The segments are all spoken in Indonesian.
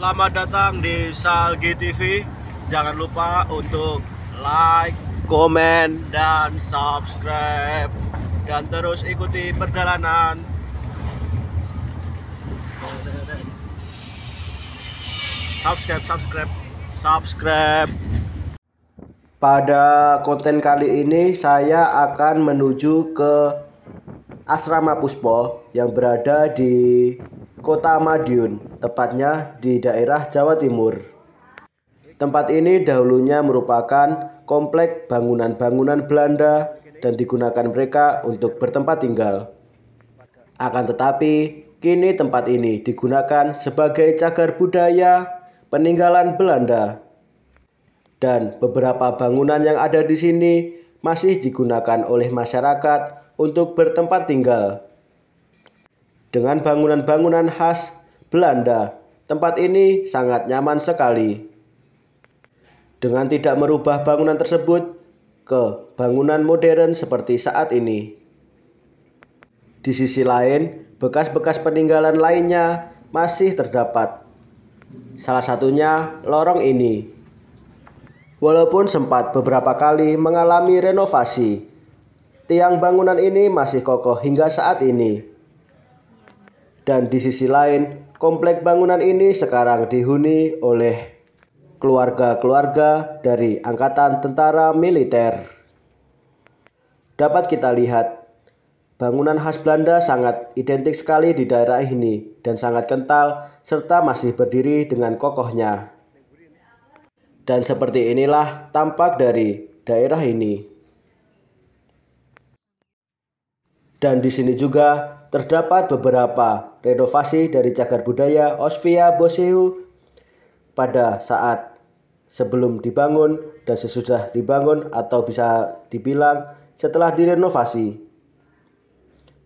Selamat datang di Salgi TV. Jangan lupa untuk like, komen, dan subscribe. Dan terus ikuti perjalanan. Subscribe. Pada konten kali ini saya akan menuju ke Asrama Puspo yang berada di Kota Madiun, tepatnya di daerah Jawa Timur. Tempat ini dahulunya merupakan komplek bangunan-bangunan Belanda dan digunakan mereka untuk bertempat tinggal. Akan tetapi, kini tempat ini digunakan sebagai cagar budaya peninggalan Belanda. Dan beberapa bangunan yang ada di sini masih digunakan oleh masyarakat untuk bertempat tinggal. Dengan bangunan-bangunan khas Belanda, tempat ini sangat nyaman sekali. Dengan tidak merubah bangunan tersebut ke bangunan modern seperti saat ini. Di sisi lain, bekas-bekas peninggalan lainnya masih terdapat. Salah satunya lorong ini. Walaupun sempat beberapa kali mengalami renovasi, tiang bangunan ini masih kokoh hingga saat ini. Dan di sisi lain, komplek bangunan ini sekarang dihuni oleh keluarga-keluarga dari Angkatan Tentara Militer. Dapat kita lihat, bangunan khas Belanda sangat identik sekali di daerah ini dan sangat kental serta masih berdiri dengan kokohnya. Dan seperti inilah tampak dari daerah ini. Dan di sini juga terdapat beberapa renovasi dari cagar budaya Osvia Boseu pada saat sebelum dibangun dan sesudah dibangun atau bisa dibilang setelah direnovasi.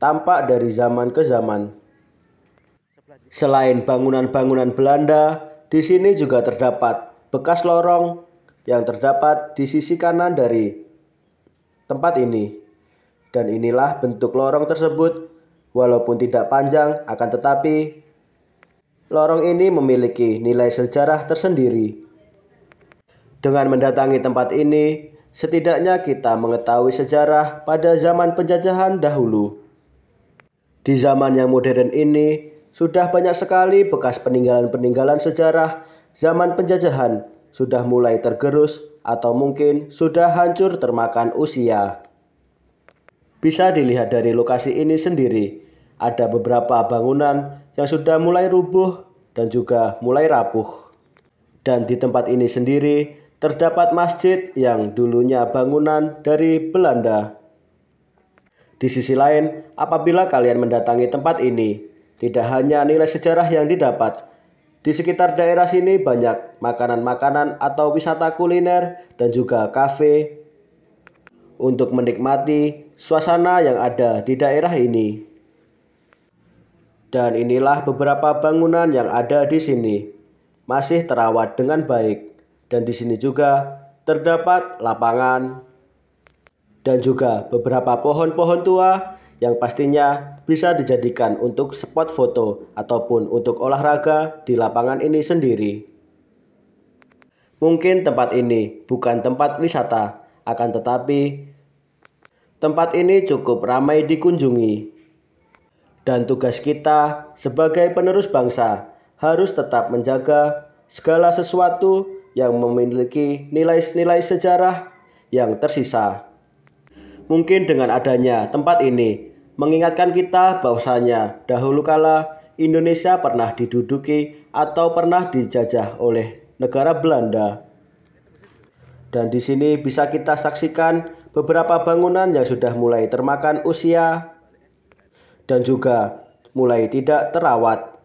Tampak dari zaman ke zaman. Selain bangunan-bangunan Belanda, di sini juga terdapat bekas lorong yang terdapat di sisi kanan dari tempat ini. Dan inilah bentuk lorong tersebut, walaupun tidak panjang, akan tetapi lorong ini memiliki nilai sejarah tersendiri. Dengan mendatangi tempat ini, setidaknya kita mengetahui sejarah pada zaman penjajahan dahulu. Di zaman yang modern ini, sudah banyak sekali bekas peninggalan-peninggalan sejarah zaman penjajahan sudah mulai tergerus atau mungkin sudah hancur termakan usia. Bisa dilihat dari lokasi ini sendiri, ada beberapa bangunan yang sudah mulai rubuh dan juga mulai rapuh. Dan di tempat ini sendiri terdapat masjid yang dulunya bangunan dari Belanda. Di sisi lain, apabila kalian mendatangi tempat ini, tidak hanya nilai sejarah yang didapat. Di sekitar daerah sini banyak makanan-makanan atau wisata kuliner dan juga kafe untuk menikmati suasana yang ada di daerah ini. Dan inilah beberapa bangunan yang ada di sini. Masih terawat dengan baik. Dan di sini juga terdapat lapangan dan juga beberapa pohon-pohon tua yang pastinya bisa dijadikan untuk spot foto ataupun untuk olahraga di lapangan ini sendiri. Mungkin tempat ini bukan tempat wisata, akan tetapi tempat ini cukup ramai dikunjungi. Dan tugas kita sebagai penerus bangsa harus tetap menjaga segala sesuatu yang memiliki nilai-nilai sejarah yang tersisa. Mungkin dengan adanya tempat ini mengingatkan kita bahwasanya dahulu kala Indonesia pernah diduduki atau pernah dijajah oleh negara Belanda. Dan di sini bisa kita saksikan beberapa bangunan yang sudah mulai termakan usia dan juga mulai tidak terawat.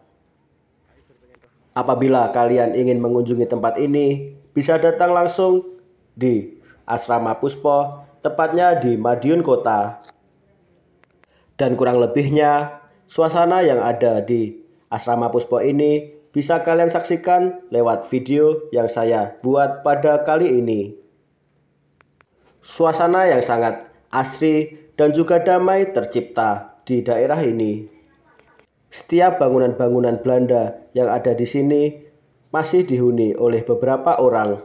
Apabila kalian ingin mengunjungi tempat ini, bisa datang langsung di Asrama Puspo, tepatnya di Madiun Kota. Dan kurang lebihnya, suasana yang ada di Asrama Puspo ini bisa kalian saksikan lewat video yang saya buat pada kali ini. Suasana yang sangat asri dan juga damai tercipta di daerah ini. Setiap bangunan-bangunan Belanda yang ada di sini masih dihuni oleh beberapa orang.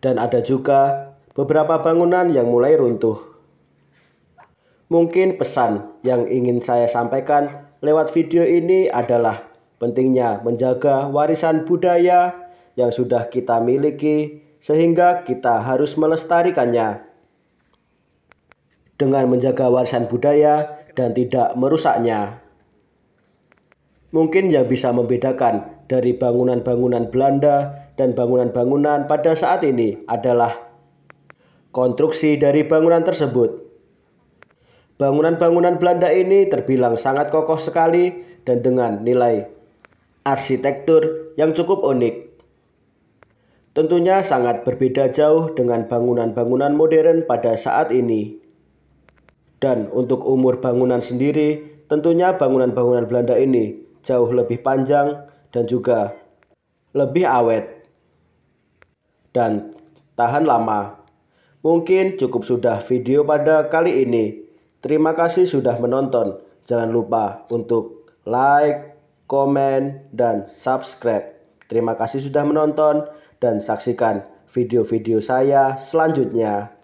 Dan ada juga beberapa bangunan yang mulai runtuh. Mungkin pesan yang ingin saya sampaikan lewat video ini adalah pentingnya menjaga warisan budaya yang sudah kita miliki, sehingga kita harus melestarikannya dengan menjaga warisan budaya dan tidak merusaknya. Mungkin yang bisa membedakan dari bangunan-bangunan Belanda dan bangunan-bangunan pada saat ini adalah konstruksi dari bangunan tersebut. Bangunan-bangunan Belanda ini terbilang sangat kokoh sekali dan dengan nilai arsitektur yang cukup unik. Tentunya sangat berbeda jauh dengan bangunan-bangunan modern pada saat ini. Dan untuk umur bangunan sendiri, tentunya bangunan-bangunan Belanda ini jauh lebih panjang dan juga lebih awet dan tahan lama. Mungkin cukup sudah video pada kali ini. Terima kasih sudah menonton. Jangan lupa untuk like, komen, dan subscribe. Terima kasih sudah menonton dan saksikan video-video saya selanjutnya.